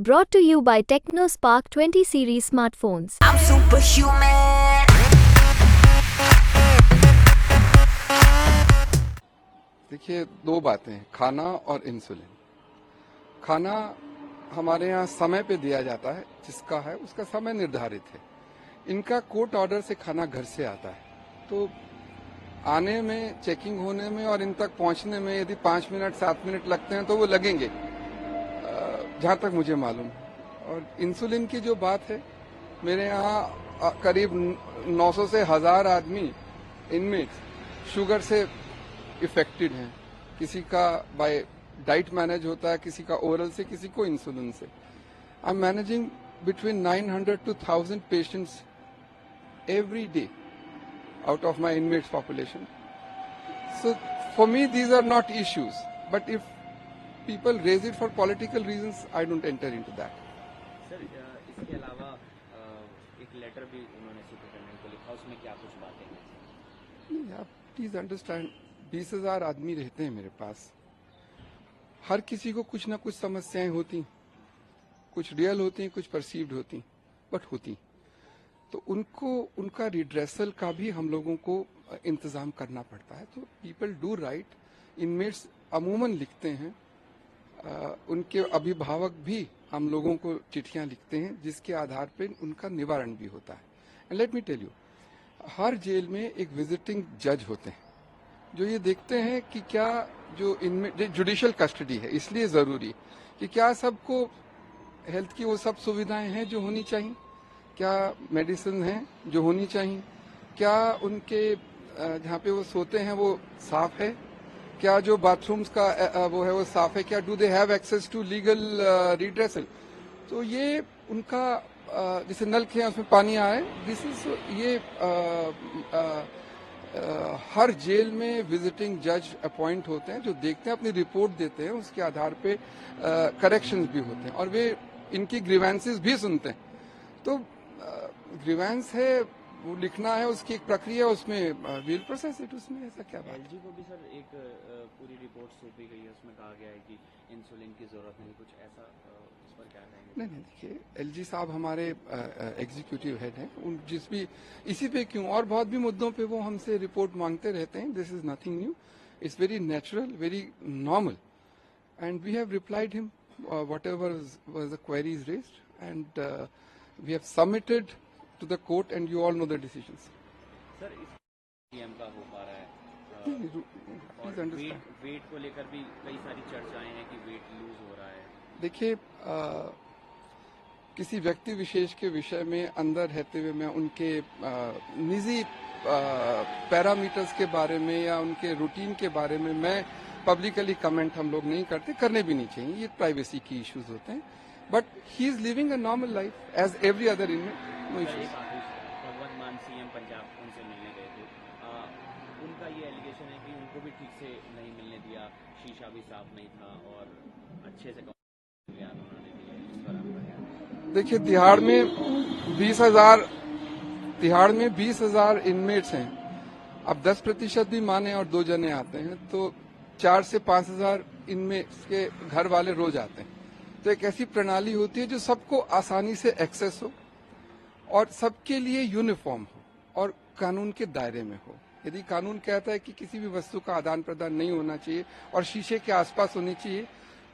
Brought to you by TechnoSpark 20 series smartphones. I'm superhuman. देखिए, दो बातें हैं, खाना और इंसुलिन। खाना हमारे यहाँ समय पे दिया जाता है, जिसका है उसका समय निर्धारित है। इनका कोर्ट ऑर्डर से खाना घर से आता है, तो आने में, चेकिंग होने में और इन तक पहुंचने में यदि 5 मिनट 7 मिनट लगते हैं तो वो लगेंगे, जहां तक मुझे मालूम है। और इंसुलिन की जो बात है, मेरे यहाँ करीब 900 से 1000 आदमी इनमेट्स शुगर से इफेक्टेड हैं। किसी का बाय डाइट मैनेज होता है, किसी का ओरल से, किसी को इंसुलिन से। I am managing between 900 to 1000 patients every day out of my inmates population. So for me these are not issues, but if people raise it for political reasons, I don't enter into that. Sir, इसके अलावा एक letter भी उन्होंने superintendent को लिखा, उसमें क्या कुछ बातें हैं? नहीं, आप प्लीज अंडरस्टैंड, 20,000 आदमी रहते हैं मेरे पास। हर किसी को कुछ ना कुछ समस्याएं होती, कुछ रियल होती, कुछ परसीव्ड होती, बट होती। तो उनको, उनका रिड्रेसल का भी हम लोगों को इंतजाम करना पड़ता है। तो पीपल डू राइट, इनमेट्स अमूमन लिखते हैं, उनके अभिभावक भी हम लोगों को चिट्ठियां लिखते हैं, जिसके आधार पर उनका निवारण भी होता है। And let me tell you, हर जेल में एक विजिटिंग जज होते हैं जो ये देखते हैं कि क्या जो इनमें जुडिशियल कस्टडी है, इसलिए जरूरी कि क्या सबको हेल्थ की वो सब सुविधाएं हैं जो होनी चाहिए, क्या मेडिसिन हैं जो होनी चाहिए, क्या उनके जहाँ पे वो सोते हैं वो साफ है, क्या जो बाथरूम्स का वो है वो साफ है, क्या do they have access to legal redressal. तो ये उनका जैसे नल के उसमें पानी आए, दिस इज ये हर जेल में विजिटिंग जज अपॉइंट होते हैं जो देखते हैं, अपनी रिपोर्ट देते हैं, उसके आधार पे करेक्शंस भी होते हैं और वे इनकी ग्रीवेंसेस भी सुनते हैं। तो ग्रीवेंस है, वो लिखना है, उसकी एक प्रक्रिया, उसमें विल प्रोसेस इट, उसमें ऐसा क्या बात है। एलजी को भी सर एक पूरी रिपोर्ट सौंपी गई है, उसमें कहा गया है कि इंसुलिन की जरूरत नहीं, कुछ ऐसा, उस पर क्या कहेंगे? नहीं, देखिए, एलजी साहब हमारे एग्जीक्यूटिव हेड हैं, उन जिस भी इसी पे क्यों और बहुत भी मुद्दों पे वो हमसे रिपोर्ट मांगते रहते हैं। This is nothing new, it's very natural, very normal, and we have replied him whatever was the queries raised, and we have submitted to the court, and you all know the decisions. Sir, इस PM का हो पा रहा है, Please और understand. Wait को लेकर भी कई सारी चर्चाएं हैं कि वेट लूज हो रहा है। देखिए, किसी व्यक्ति विशेष के विषय में अंदर रहते हुए मैं उनके निजी पैरामीटर्स के बारे में या उनके रूटीन के बारे में मैं पब्लिकली कमेंट हम लोग नहीं करते, करने भी नहीं चाहिए, ये प्राइवेसी की इश्यूज होते हैं। But he is living a normal life as every other inmate, no issues. Bhagwant Mann CM Punjab उनसे मिलने गए थे, उनका ये एलिगेशन है कि उनको भी ठीक से नहीं मिलने दिया, शीशा भी साफ नहीं था और अच्छे से उन्होंने दिया। इस पर आपका क्या? देखिए, तिहाड़ में 20,000 इनमेट्स हैं। अब 10% भी माने और 2 जने आते हैं तो 4 से 5,000 इनमेट्स के घर वाले रोज आते हैं। तो एक ऐसी प्रणाली होती है जो सबको आसानी से एक्सेस हो और सबके लिए यूनिफॉर्म हो और कानून के दायरे में हो। यदि कानून कहता है कि किसी भी वस्तु का आदान प्रदान नहीं होना चाहिए और शीशे के आसपास होनी चाहिए,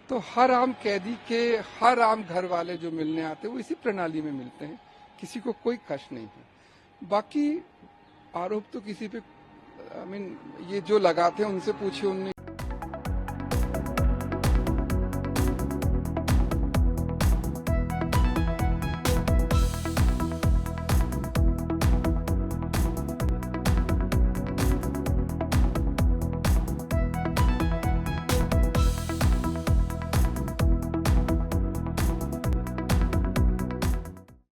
तो हर आम कैदी के हर आम घर वाले जो मिलने आते हैं वो इसी प्रणाली में मिलते हैं, किसी को कोई कष्ट नहीं है। बाकी आरोप तो किसी पे, ये जो लगाते हैं उनसे पूछिए, उनने